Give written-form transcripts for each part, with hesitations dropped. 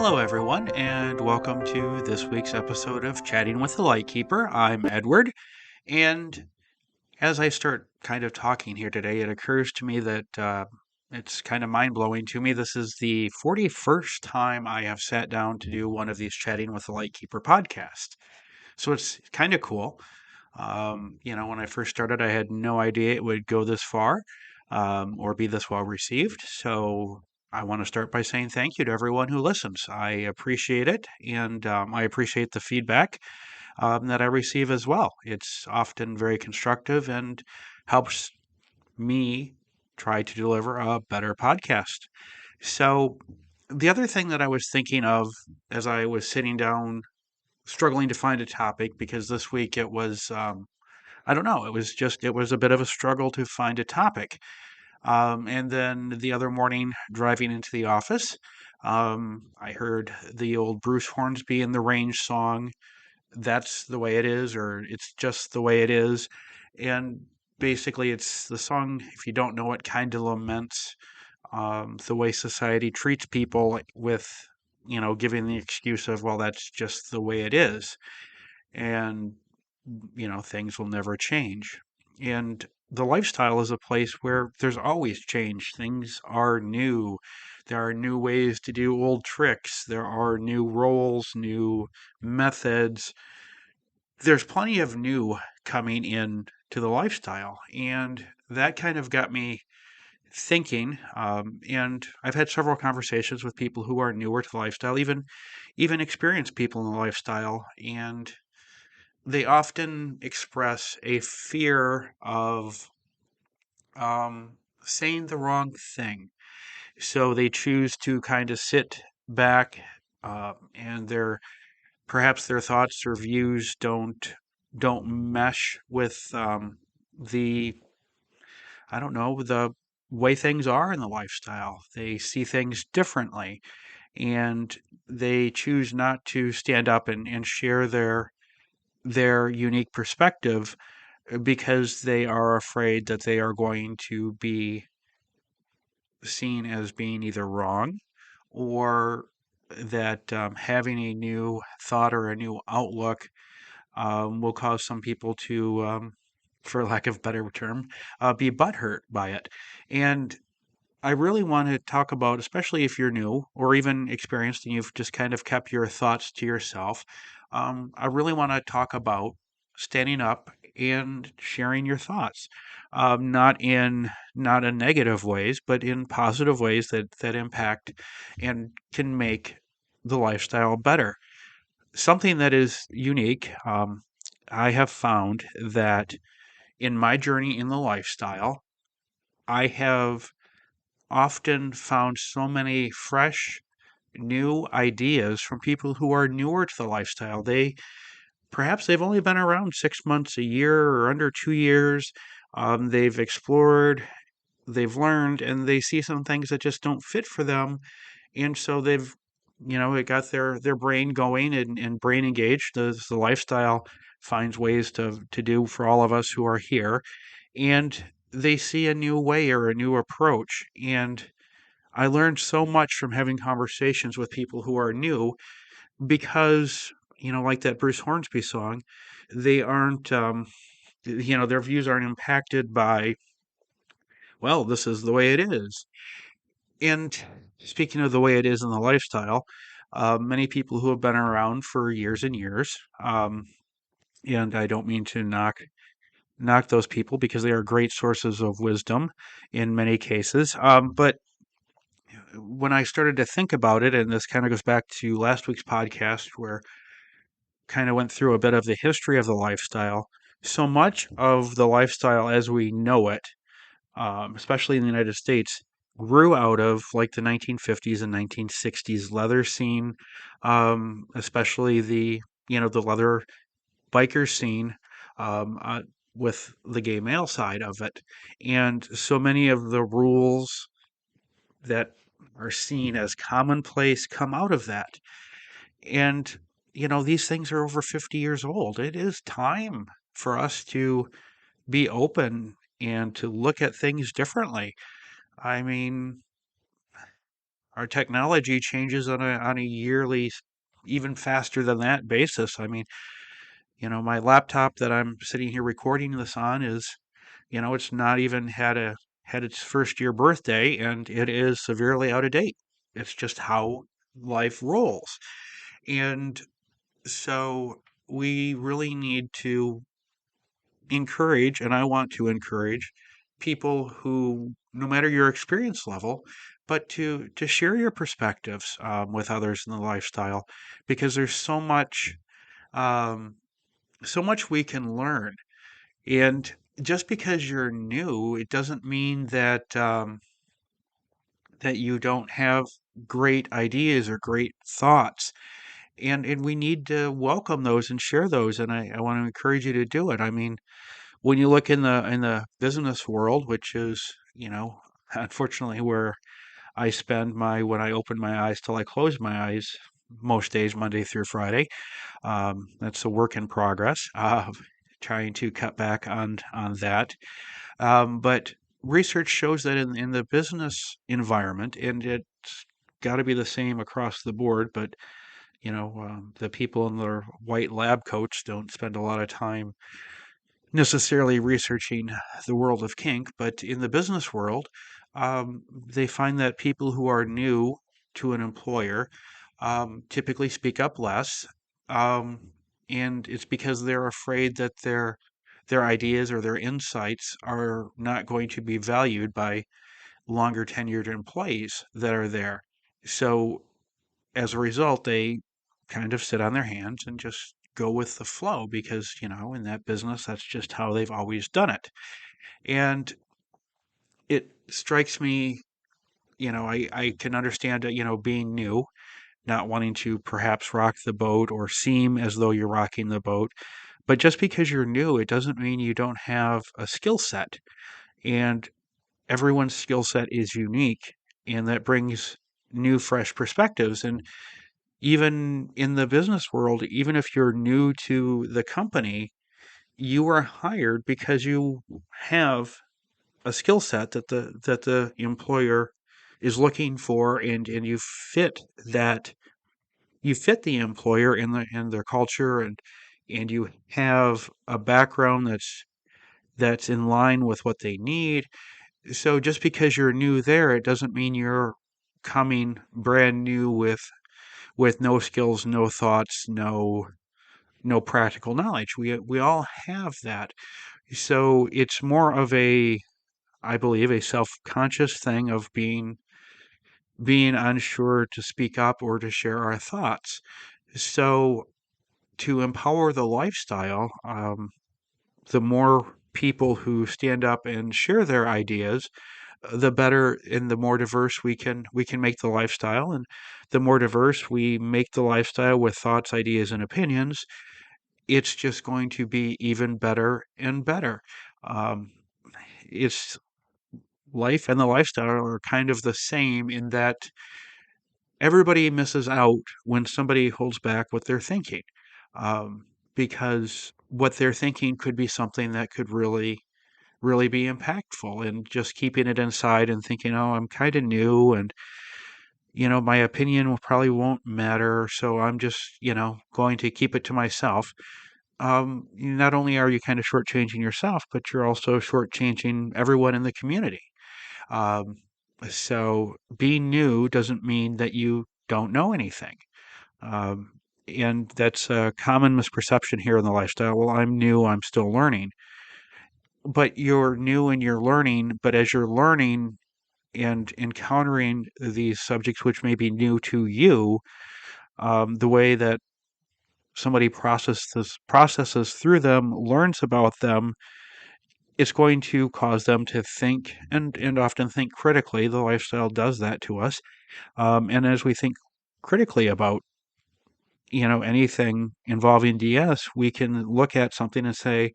Hello, everyone, and welcome to this week's episode of Chatting with the Lightkeeper. I'm Edward, and as I start kind of talking here today, it occurs to me that it's kind of mind blowing to me. This is the 41st time I have sat down to do one of these Chatting with the Lightkeeper podcasts. So it's kind of cool. When I first started, I had no idea it would go this far or be this well received. So I want to start by saying thank you to everyone who listens. I appreciate it, and I appreciate the feedback that I receive as well. It's often very constructive and helps me try to deliver a better podcast. So, the other thing that I was thinking of as I was sitting down, struggling to find a topic, because this week it was I don't know. It was a bit of a struggle to find a topic. And then the other morning, driving into the office, I heard the old Bruce Hornsby and the Range song, That's the Way It Is, or It's Just the Way It Is. And basically, it's the song, if you don't know it, kind of laments the way society treats people with, giving the excuse of, well, that's just the way it is. And things will never change. And the lifestyle is a place where there's always change. Things are new. There are new ways to do old tricks. There are new roles, new methods. There's plenty of new coming in to the lifestyle. And that kind of got me thinking. And I've had several conversations with people who are newer to the lifestyle, even experienced people in the lifestyle. And they often express a fear of saying the wrong thing. So they choose to kind of sit back, and perhaps their thoughts or views don't mesh with the I don't know the way things are in the lifestyle. They see things differently, and they choose not to stand up and share their unique perspective because they are afraid that they are going to be seen as being either wrong or that having a new thought or a new outlook will cause some people to, for lack of a better term, be butthurt by it. And I really want to talk about, especially if you're new or even experienced and you've just kind of kept your thoughts to yourself. I really want to talk about standing up and sharing your thoughts, not in negative ways, but in positive ways that impact and can make the lifestyle better. Something that is unique. I have found that in my journey in the lifestyle, I have often found so many fresh, new ideas from people who are newer to the lifestyle. Perhaps they've only been around 6 months, a year, or under 2 years. They've explored, they've learned, and they see some things that just don't fit for them. And so it got their brain going and brain engaged. The lifestyle finds ways to do for all of us who are here. And they see a new way or a new approach. And I learned so much from having conversations with people who are new because, like that Bruce Hornsby song, they aren't, their views aren't impacted by, well, this is the way it is. And speaking of the way it is in the lifestyle, many people who have been around for years and years, and I don't mean to knock those people because they are great sources of wisdom in many cases. But when I started to think about it, and this kind of goes back to last week's podcast where kind of went through a bit of the history of the lifestyle. So much of the lifestyle as we know it, especially in the United States, grew out of like the 1950s and 1960s leather scene, especially the leather biker scene, um, uh, with the gay male side of it. And so many of the rules that are seen as commonplace come out of that. And, these things are over 50 years old. It is time for us to be open and to look at things differently. I mean, our technology changes on a yearly, even faster than that basis. I mean, my laptop that I'm sitting here recording this on is, it's not even had its first year birthday, and it is severely out of date. It's just how life rolls. And so we really need to encourage, and I want to encourage people who, no matter your experience level, but to share your perspectives with others in the lifestyle, because there's um, so much we can learn. And just because you're new, it doesn't mean that you don't have great ideas or great thoughts. And we need to welcome those and share those. And I want to encourage you to do it. I mean, when you look in the business world, which is, unfortunately where I spend my when I open my eyes till I close my eyes most days, Monday through Friday. That's a work in progress. Trying to cut back on that. But research shows that in the business environment, and it's got to be the same across the board, but the people in their white lab coats don't spend a lot of time necessarily researching the world of kink, but in the business world, they find that people who are new to an employer typically speak up less, um, and it's because they're afraid that their ideas or their insights are not going to be valued by longer tenured employees that are there. So as a result, they kind of sit on their hands and just go with the flow because, in that business, that's just how they've always done it. And it strikes me, I can understand, being new, not wanting to perhaps rock the boat or seem as though you're rocking the boat. But just because you're new, it doesn't mean you don't have a skill set. And everyone's skill set is unique, and that brings new, fresh perspectives. And even in the business world, even if you're new to the company, you are hired because you have a skill set that the employer is looking for, and that you fit the employer in their culture, and you have a background that's in line with what they need. So just because you're new there, it doesn't mean you're coming brand new with no skills, no thoughts, no practical knowledge. We all have that. So it's more of I believe, a self-conscious thing of being unsure to speak up or to share our thoughts. So to empower the lifestyle, the more people who stand up and share their ideas, the better and the more diverse we can make the lifestyle, and the more diverse we make the lifestyle with thoughts, ideas, and opinions, it's just going to be even better and better. Um, it's life and the lifestyle are kind of the same in that everybody misses out when somebody holds back what they're thinking, um, because what they're thinking could be something that could really, really be impactful. And just keeping it inside and thinking, oh, I'm kind of new, and my opinion probably won't matter, so I'm just going to keep it to myself. Not only are you kind of shortchanging yourself, but you're also shortchanging everyone in the community. Um, so being new doesn't mean that you don't know anything. Um, and that's a common misperception here in the lifestyle. Well, I'm new, I'm still learning. But you're new and you're learning, but as you're learning and encountering these subjects which may be new to you, the way that somebody processes through them, learns about them, it's going to cause them to think and often think critically. The lifestyle does that to us. And as we think critically about, anything involving DS, we can look at something and say,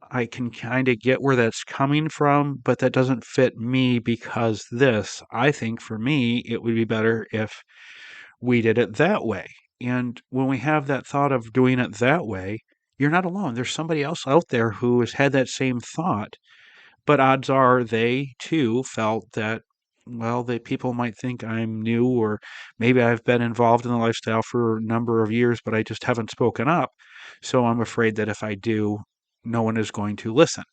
I can kind of get where that's coming from, but that doesn't fit me because this. I think for me, it would be better if we did it that way. And when we have that thought of doing it that way, you're not alone. There's somebody else out there who has had that same thought, but odds are they too felt that well, that people might think I'm new, or maybe I've been involved in the lifestyle for a number of years, but I just haven't spoken up. So I'm afraid that if I do, no one is going to listen.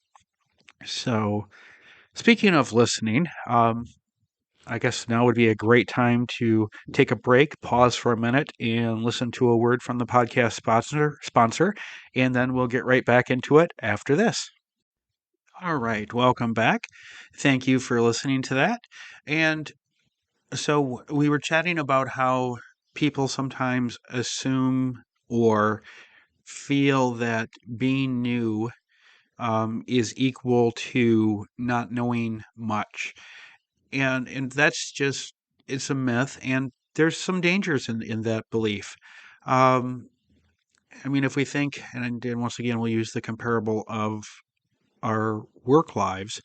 So, speaking of listening, I guess now would be a great time to take a break, pause for a minute, and listen to a word from the podcast sponsor, and then we'll get right back into it after this. All right, welcome back. Thank you for listening to that. And so we were chatting about how people sometimes assume or feel that being new is equal to not knowing much, and that's just it's a myth, and there's some dangers in that belief. Um, I mean, if we think, and once again, we'll use the comparable of our work lives.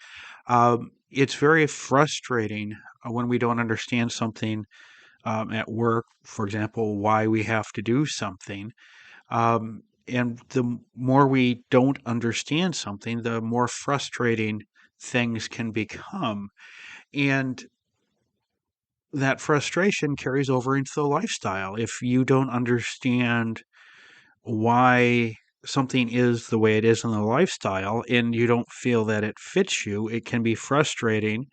It's very frustrating when we don't understand something at work, for example, why we have to do something. And the more we don't understand something, the more frustrating things can become. And that frustration carries over into the lifestyle. If you don't understand why something is the way it is in the lifestyle and you don't feel that it fits you, it can be frustrating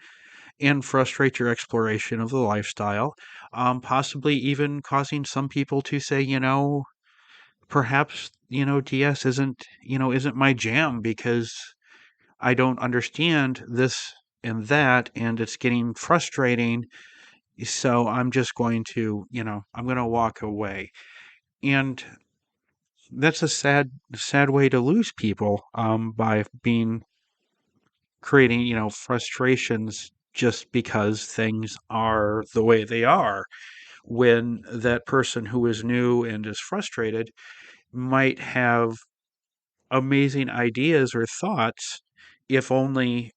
and frustrate your exploration of the lifestyle, possibly even causing some people to say, perhaps, DS isn't my jam because I don't understand this and that, and it's getting frustrating. So I'm just going to, I'm going to walk away. And that's a sad way to lose people, by creating, frustrations just because things are the way they are, when that person who is new and is frustrated might have amazing ideas or thoughts if only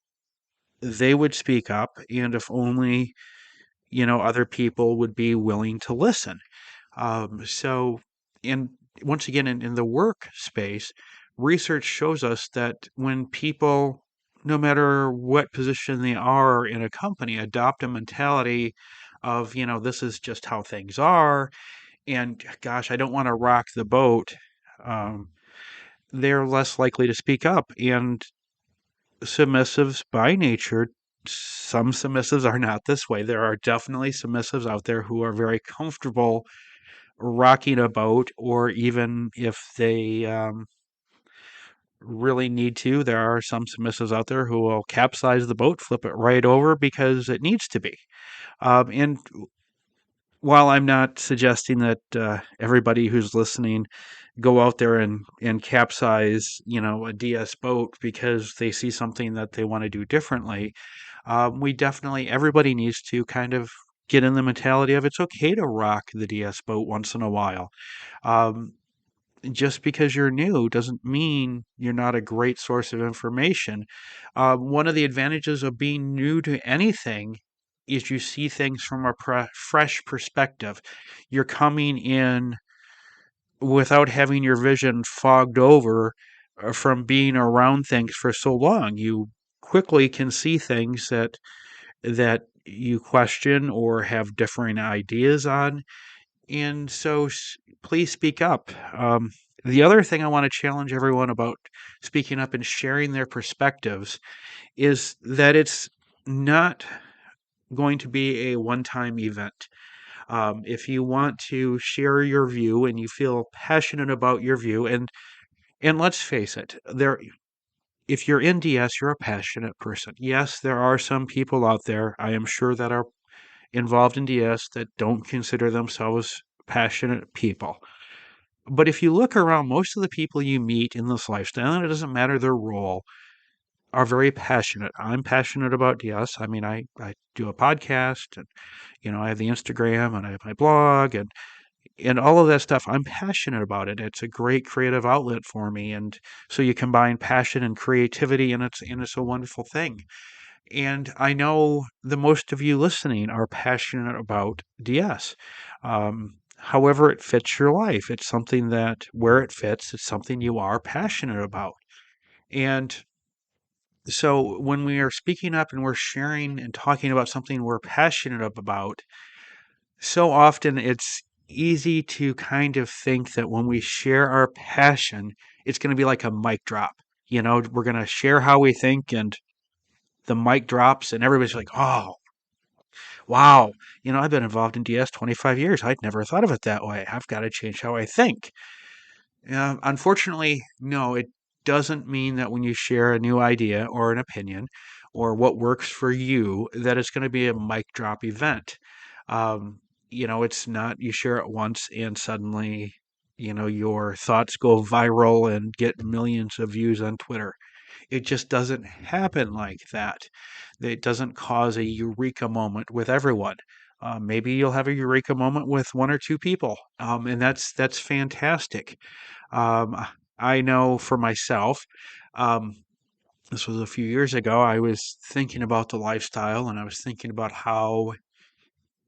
they would speak up, and if only, other people would be willing to listen. So, and once again, in the work space, research shows us that when people, no matter what position they are in a company, adopt a mentality of, this is just how things are, and gosh, I don't want to rock the boat, um, they're less likely to speak up. And submissives by nature, some submissives are not this way. There are definitely submissives out there who are very comfortable rocking a boat, or even if they really need to, there are some submissives out there who will capsize the boat, flip it right over because it needs to be. And while I'm not suggesting that everybody who's listening go out there and capsize, a DS boat because they see something that they want to do differently, we definitely, everybody needs to kind of get in the mentality of it's okay to rock the DS boat once in a while. Um, just because you're new doesn't mean you're not a great source of information. One of the advantages of being new to anything is you see things from a fresh perspective. You're coming in without having your vision fogged over from being around things for so long. You quickly can see things that you question or have differing ideas on, and so please speak up. The other thing I want to challenge everyone about speaking up and sharing their perspectives is that it's not going to be a one time event. If you want to share your view and you feel passionate about your view, and let's face it, if you're in DS, you're a passionate person. Yes, there are some people out there, I am sure, that are involved in DS that don't consider themselves passionate people. But if you look around, most of the people you meet in this lifestyle, and it doesn't matter their role, are very passionate. I'm passionate about DS. I mean, I do a podcast, and I have the Instagram, and I have my blog, and all of that stuff. I'm passionate about it. It's a great creative outlet for me, and so you combine passion and creativity, and it's a wonderful thing. And I know the most of you listening are passionate about DS. However, it fits your life. It's something that, where it fits, it's something you are passionate about. And So when we are speaking up and we're sharing and talking about something we're passionate about, so often it's easy to kind of think that when we share our passion, it's going to be like a mic drop. We're going to share how we think and the mic drops and everybody's like, "Oh, wow, I've been involved in DS 25 years. I'd never thought of it that way. I've got to change how I think." Unfortunately, no, it doesn't mean that when you share a new idea or an opinion or what works for you, that it's going to be a mic drop event. Um, it's not you share it once and suddenly, your thoughts go viral and get millions of views on Twitter. It just doesn't happen like that. It doesn't cause a eureka moment with everyone. Maybe you'll have a eureka moment with one or two people, and that's fantastic. Um, I know for myself, um, this was a few years ago, I was thinking about the lifestyle and I was thinking about how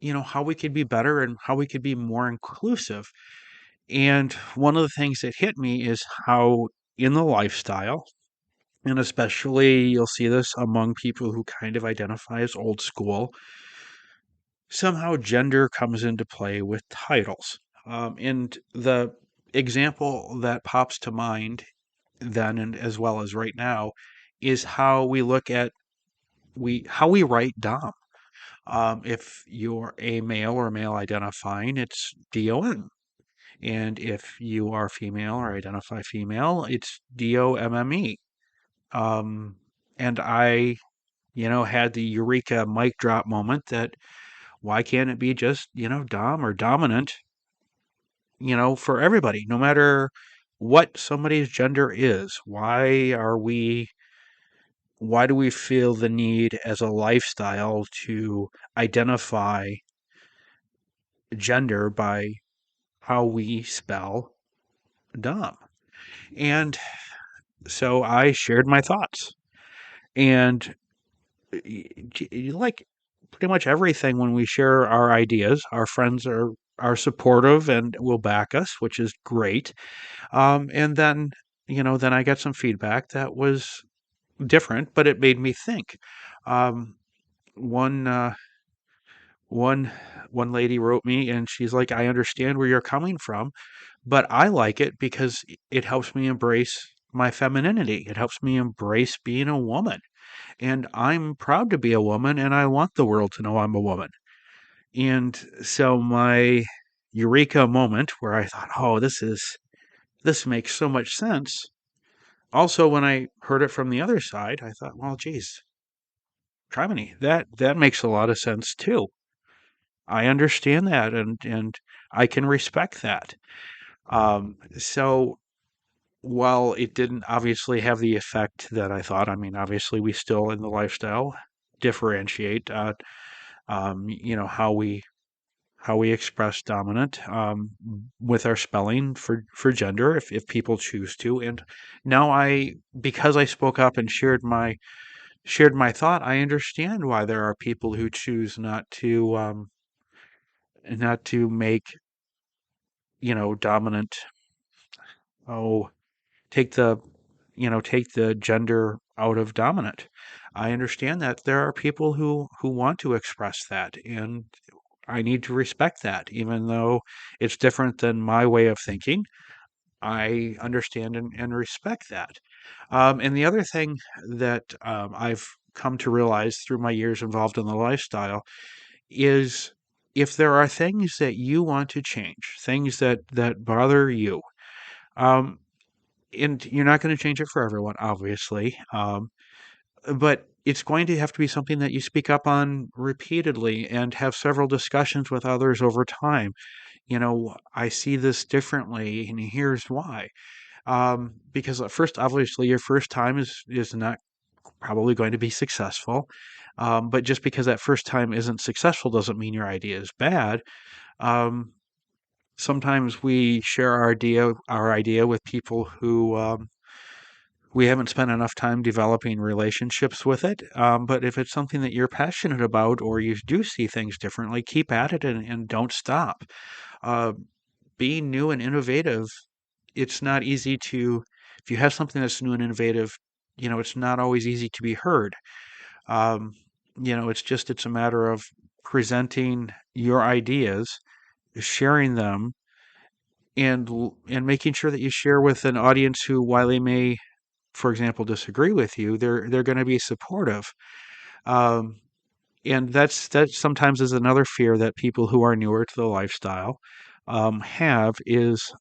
we could be better and how we could be more inclusive. And one of the things that hit me is how in the lifestyle, and especially you'll see this among people who kind of identify as old school, somehow gender comes into play with titles. And the example that pops to mind then and as well as right now is how we look at how we write dom. If you're a male or male identifying, it's DOM. And if you are female or identify female, it's DOMME. Um, and I, had the eureka mic drop moment that why can't it be just, dom or dominant, for everybody, no matter what somebody's gender is? Why do we feel the need as a lifestyle to identify gender by how we spell dom? And so I shared my thoughts. And like pretty much everything when we share our ideas, our friends are supportive and will back us, which is great. And then I got some feedback that was different, but it made me think. Um, one uh, one one lady wrote me and she's like, I understand where you're coming from, but I like it because it helps me embrace my femininity. It helps me embrace being a woman. And I'm proud to be a woman and I want the world to know I'm a woman. And so my eureka moment where I thought, oh, this makes so much sense. Also, when I heard it from the other side, I thought, well, geez, Trimony, that makes a lot of sense too. I understand that and I can respect that. So while it didn't obviously have the effect that I thought, I mean, obviously we still in the lifestyle differentiate, how we express dominant with our spelling for gender if people choose to. And now because I spoke up and shared my thought, I understand why there are people who choose not to make dominant, oh, take the take the gender out of dominant. I understand that there are people who want to express that, and I need to respect that, even though it's different than my way of thinking. I understand and respect that. And the other thing that I've come to realize through my years involved in the lifestyle is if there are things that you want to change, things that bother you, um, and you're not going to change it for everyone, obviously, but it's going to have to be something that you speak up on repeatedly and have several discussions with others over time. I see this differently, and here's why. Because at first, obviously, your first time is not probably going to be successful. But just because that first time isn't successful doesn't mean your idea is bad. Um, Sometimes we share our idea with people who we haven't spent enough time developing relationships with it. But if it's something that you're passionate about or you do see things differently, keep at it and don't stop. Uh, being new and innovative, it's not easy if you have something that's new and innovative, it's not always easy to be heard. Um, it's a matter of presenting your ideas, sharing them, and making sure that you share with an audience who, while they may, for example, disagree with you, they're going to be supportive. Um, and that sometimes is another fear that people who are newer to the lifestyle have, is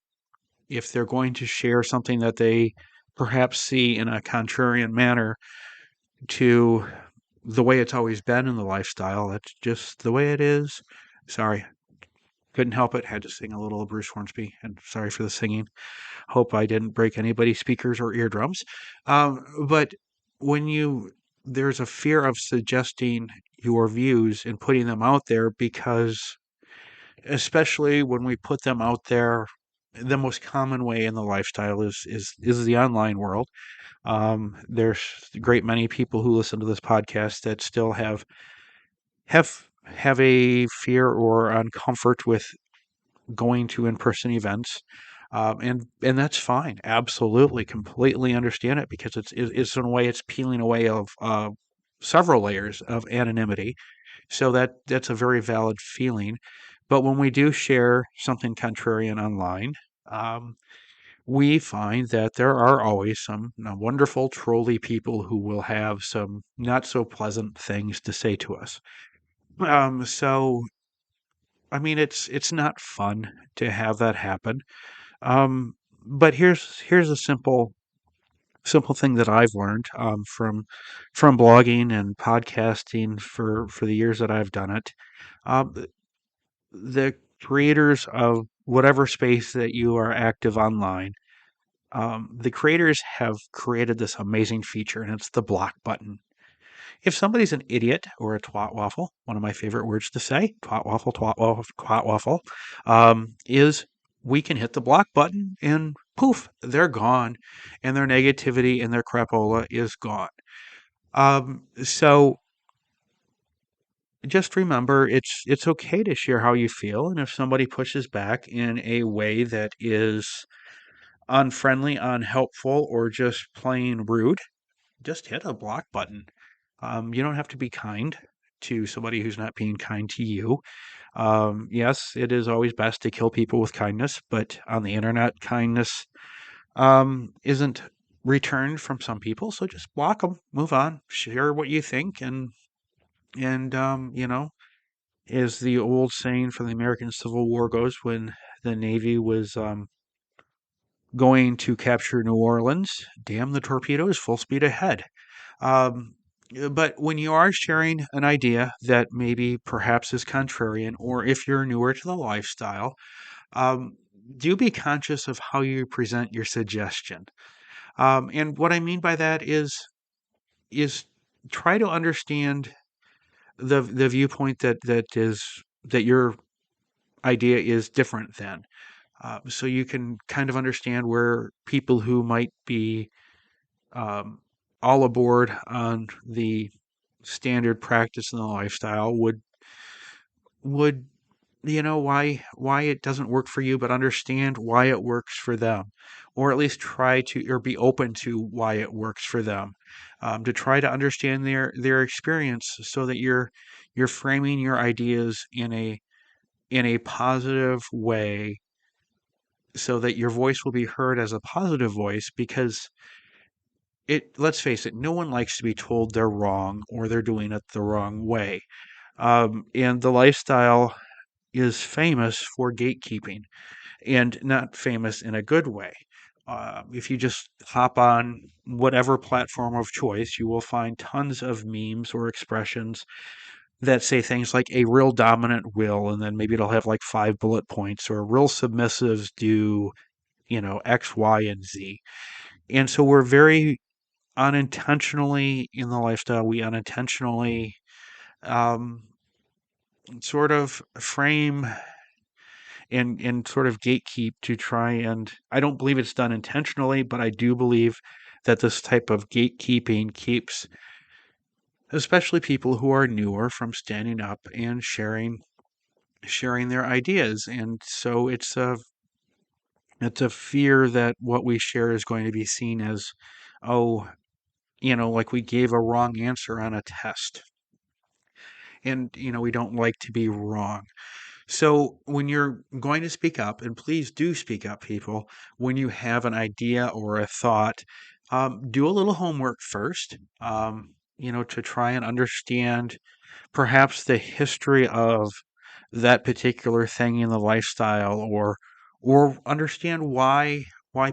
if they're going to share something that they perhaps see in a contrarian manner to the way it's always been in the lifestyle. That's just the way it is. Sorry, couldn't help it. Had to sing a little Bruce Hornsby, and sorry for the singing. Hope I didn't break anybody's speakers or eardrums. But when there's a fear of suggesting your views and putting them out there, because especially when we put them out there, the most common way in the lifestyle is the online world. There's a great many people who listen to this podcast that still have a fear or uncomfort with going to in-person events, and that's fine. Absolutely, completely understand it, because it's in a way it's peeling away of several layers of anonymity. So that's a very valid feeling. But when we do share something contrarian online, um, we find that there are always some wonderful trolly people who will have some not so pleasant things to say to us. So I mean, it's not fun to have that happen. But here's a simple thing that I've learned from blogging and podcasting for the years that I've done it. Um, the creators of whatever space that you are active online, the creators have created this amazing feature, and it's the block button. If somebody's an idiot or a twat waffle, one of my favorite words to say, twat waffle, twat waffle, is we can hit the block button and poof, they're gone, and their negativity and their crapola is gone. So just remember, it's okay to share how you feel, and if somebody pushes back in a way that is unfriendly, unhelpful, or just plain rude, just hit a block button. You don't have to be kind to somebody who's not being kind to you. Yes, it is always best to kill people with kindness, but on the internet, kindness isn't returned from some people. So just block them, move on, share what you think, and as the old saying from the American Civil War goes, when the Navy was going to capture New Orleans, damn the torpedoes, full speed ahead. Um, but when you are sharing an idea that maybe perhaps is contrarian, or if you're newer to the lifestyle, um, do be conscious of how you present your suggestion. And what I mean by that is try to understand the viewpoint that your idea is different than. So you can kind of understand where people who might be um, all aboard on the standard practice in the lifestyle would why it doesn't work for you, but understand why it works for them, or at least try to, or be open to why it works for them, to try to understand their experience, so that you're framing your ideas in a positive way, so that your voice will be heard as a positive voice, because let's face it, no one likes to be told they're wrong or they're doing it the wrong way. And the lifestyle is famous for gatekeeping, and not famous in a good way. If you just hop on whatever platform of choice, you will find tons of memes or expressions that say things like a real dominant will, and then maybe it'll have like 5 bullet points, or real submissives do, X, Y, and Z. And so we're very unintentionally in the lifestyle, we unintentionally um, sort of frame and sort of gatekeep to try, and I don't believe it's done intentionally, but I do believe that this type of gatekeeping keeps especially people who are newer from standing up and sharing their ideas. And so it's a fear that what we share is going to be seen as, oh, like we gave a wrong answer on a test. And, we don't like to be wrong. So when you're going to speak up, and please do speak up, people, when you have an idea or a thought, do a little homework first, to try and understand perhaps the history of that particular thing in the lifestyle, or understand why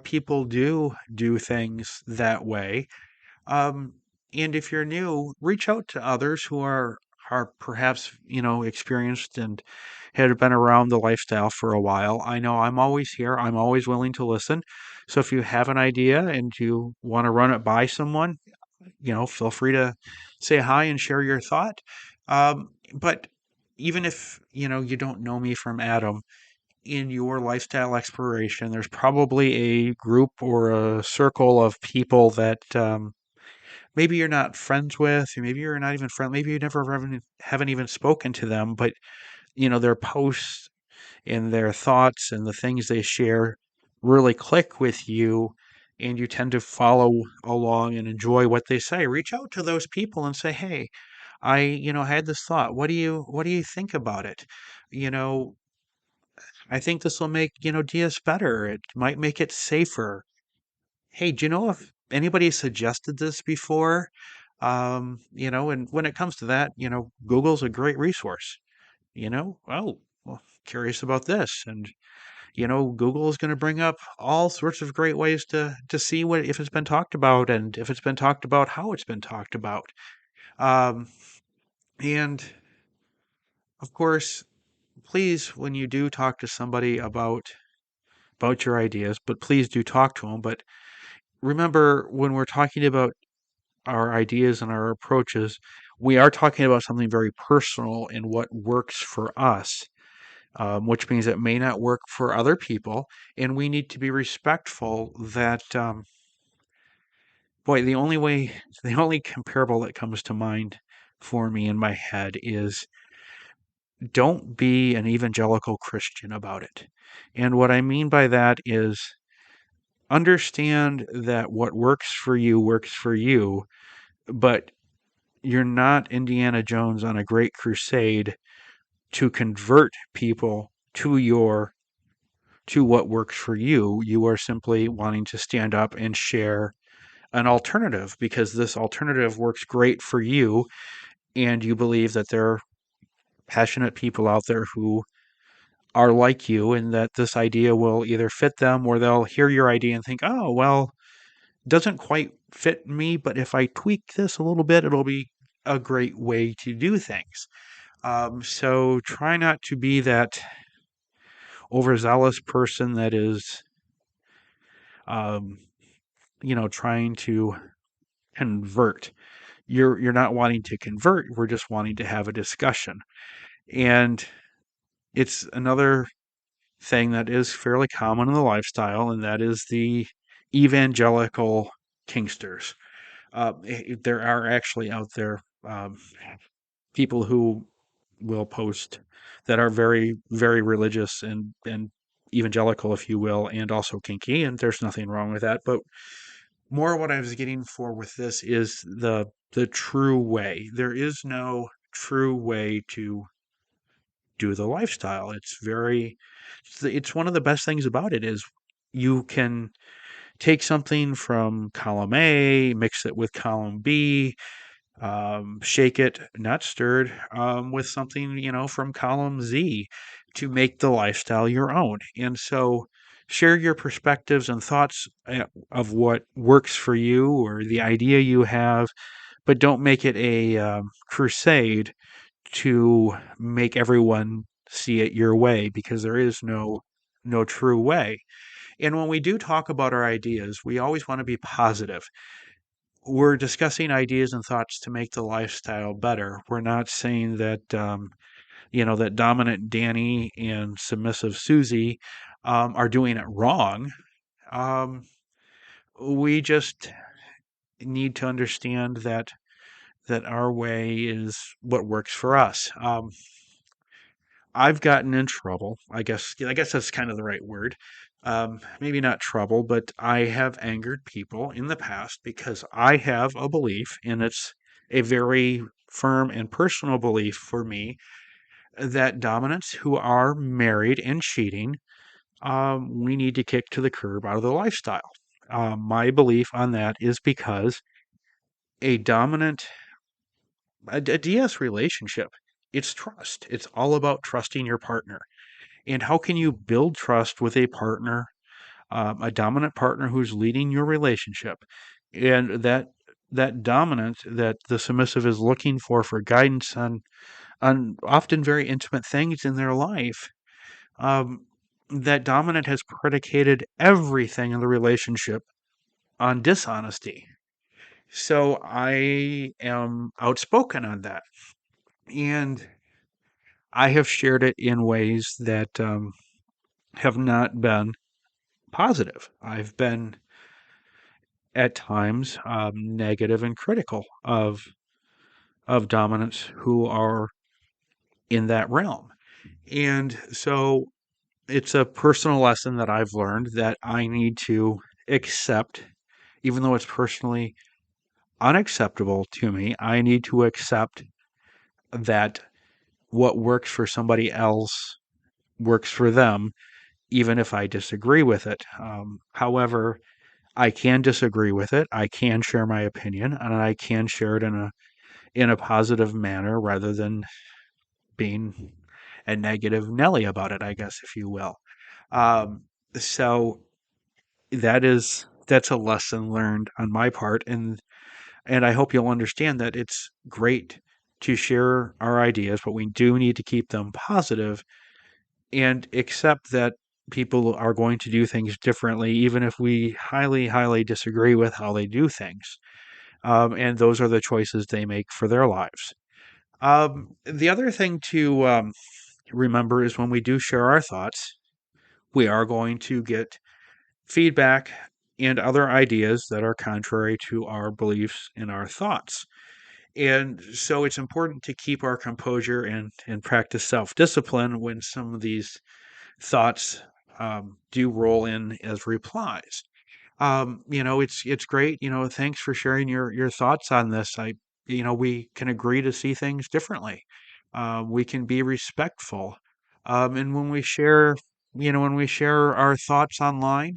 people do things that way. um, and if you're new, reach out to others who are perhaps, experienced and had been around the lifestyle for a while. I know I'm always here. I'm always willing to listen. So if you have an idea and you want to run it by someone, feel free to say hi and share your thought. But even if, you don't know me from Adam, in your lifestyle exploration, there's probably a group or a circle of people that, maybe you're not friends with, or maybe you're not even friend, maybe you never haven't even spoken to them, but their posts and their thoughts and the things they share really click with you, and you tend to follow along and enjoy what they say. Reach out to those people and say, "Hey, I, had this thought. What do you think about it? You know, I think this will make, DS better. It might make it safer. Hey, do you know if anybody suggested this before?" And when it comes to that, Google's a great resource. Oh, well, curious about this. And, Google is going to bring up all sorts of great ways to see what, if it's been talked about, and if it's been talked about, how it's been talked about. Um, and of course, please, when you do talk to somebody about your ideas, but please do talk to them. But remember, when we're talking about our ideas and our approaches, we are talking about something very personal and what works for us, which means it may not work for other people. And we need to be respectful that, boy, the only comparable that comes to mind for me in my head is, don't be an evangelical Christian about it. And what I mean by that is, understand that what works for you, but you're not Indiana Jones on a great crusade to convert people to what works for you. You are simply wanting to stand up and share an alternative because this alternative works great for you, and you believe that there are passionate people out there who are like you, and that this idea will either fit them, or they'll hear your idea and think, "Oh, well, doesn't quite fit me, but if I tweak this a little bit, it'll be a great way to do things." So try not to be that overzealous person that is, um, trying to convert. You're not wanting to convert. We're just wanting to have a discussion. And it's another thing that is fairly common in the lifestyle, and that is the evangelical kinksters. There are actually out there, people who will post that are very, very religious and evangelical, if you will, and also kinky, and there's nothing wrong with that. But more what I was getting for with this is the true way. There is no true way to do the lifestyle. It's one of the best things about it is you can take something from column A, mix it with column B, shake it, not stirred, with something, from column Z, to make the lifestyle your own. And so share your perspectives and thoughts, of what works for you or the idea you have, but don't make it a, crusade to make everyone see it your way, because there is no true way. And when we do talk about our ideas, we always want to be positive. We're discussing ideas and thoughts to make the lifestyle better. We're not saying that, that dominant Danny and submissive Susie, are doing it wrong. Um, we just need to understand that our way is what works for us. I've gotten in trouble. I guess that's kind of the right word. maybe not trouble, but I have angered people in the past because I have a belief, and it's a very firm and personal belief for me, that dominants who are married and cheating, we need to kick to the curb out of the lifestyle. My belief on that is because a dominant, a DS relationship, it's trust. It's all about trusting your partner. And how can you build trust with a partner, a dominant partner who's leading your relationship, and that dominant that the submissive is looking for guidance on often very intimate things in their life. Um, that dominant has predicated everything in the relationship on dishonesty. So I am outspoken on that, and I have shared it in ways that have not been positive. I've been at times negative and critical of dominants who are in that realm. And so it's a personal lesson that I've learned that I need to accept, even though it's personally unacceptable to me. I need to accept that what works for somebody else works for them, even if I disagree with it. However, I can disagree with it. I can share my opinion, and I can share it in a positive manner rather than being a negative Nelly about it, I guess, if you will. Um, so that's a lesson learned on my part, and I hope you'll understand that it's great to share our ideas, but we do need to keep them positive and accept that people are going to do things differently, even if we highly, highly disagree with how they do things. And those are the choices they make for their lives. The other thing to remember is when we do share our thoughts, we are going to get feedback and other ideas that are contrary to our beliefs and our thoughts. And so it's important to keep our composure and practice self discipline when some of these thoughts do roll in as replies. It's great. Thanks for sharing your thoughts on this. We can agree to see things differently. We can be respectful, and when we share our thoughts online,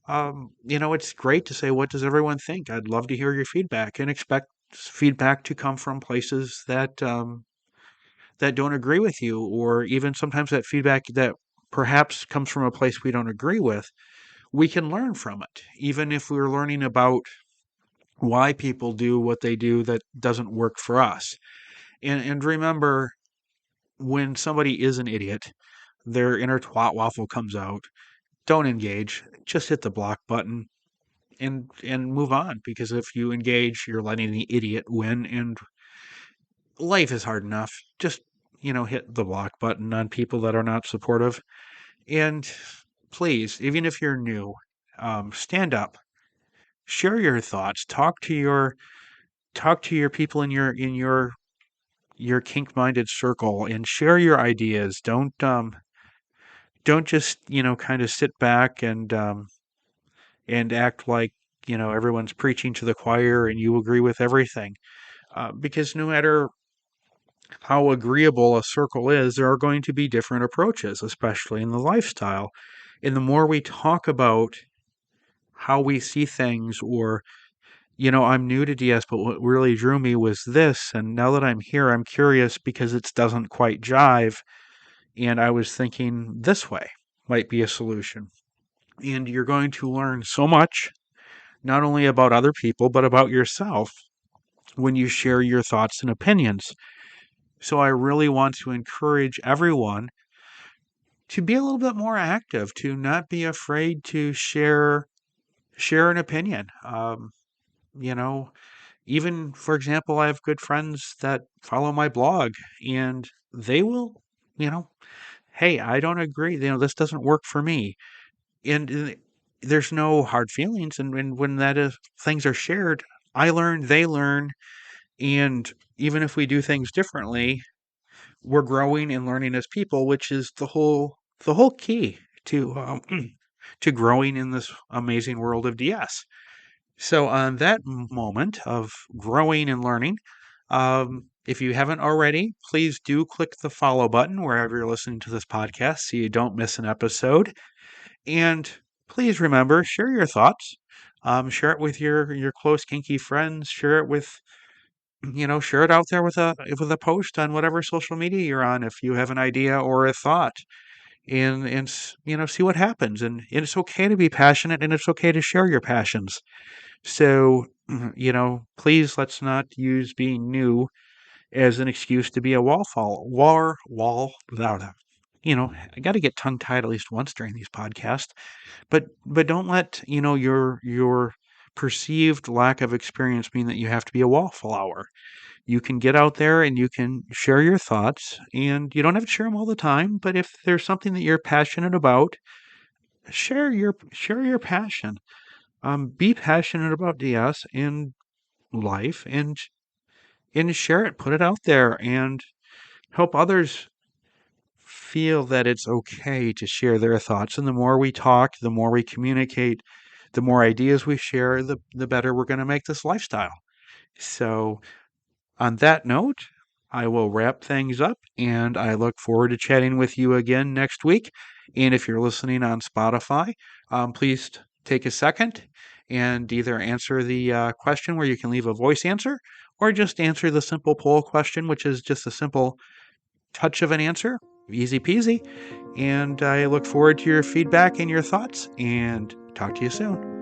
it's great to say, "What does everyone think?" I'd love to hear your feedback, and expect feedback to come from places that don't agree with you, or even sometimes that feedback that perhaps comes from a place we don't agree with, we can learn from it, even if we're learning about why people do what they do that doesn't work for us. And remember, when somebody is an idiot, their inner twat waffle comes out. Don't engage. Just hit the block button and move on. Because if you engage, you're letting the idiot win, and life is hard enough. Just hit the block button on people that are not supportive. And please, even if you're new, stand up, share your thoughts, talk to your people in your kink-minded circle, and share your ideas. Don't just kind of sit back and act like everyone's preaching to the choir and you agree with everything. Because no matter how agreeable a circle is, there are going to be different approaches, especially in the lifestyle. And the more we talk about how we see things, or I'm new to DS, but what really drew me was this. And now that I'm here, I'm curious because it doesn't quite jive. And I was thinking this way might be a solution. And you're going to learn so much, not only about other people, but about yourself when you share your thoughts and opinions. So I really want to encourage everyone to be a little bit more active, to not be afraid to share an opinion. You know, Even, for example, I have good friends that follow my blog, and they will, you know, hey, I don't agree. This doesn't work for me. And there's no hard feelings. And when things are shared, I learn, they learn. And even if we do things differently, we're growing and learning as people, which is the whole key to to growing in this amazing world of DS. So, on that moment of growing and learning, if you haven't already, please do click the follow button wherever you're listening to this podcast so you don't miss an episode. And please remember, share your thoughts. Share it with your close kinky friends. Share it with share it out there with a post on whatever social media you're on if you have an idea or a thought, and see what happens. And it's okay to be passionate, and it's okay to share your passions. So, please let's not use being new as an excuse to be a wall. I got to get tongue tied at least once during these podcasts. But don't let your perceived lack of experience mean that you have to be a wallflower. You can get out there and you can share your thoughts, and you don't have to share them all the time. But if there's something that you're passionate about, share your passion. Be passionate about DS and life, and share it, put it out there, and help others feel that it's okay to share their thoughts. And the more we talk, the more we communicate, the more ideas we share, the better we're going to make this lifestyle. So, on that note, I will wrap things up, and I look forward to chatting with you again next week. And if you're listening on Spotify, please take a second and either answer the question where you can leave a voice answer, or just answer the simple poll question, which is just a simple touch of an answer. Easy peasy. And I look forward to your feedback and your thoughts, and talk to you soon.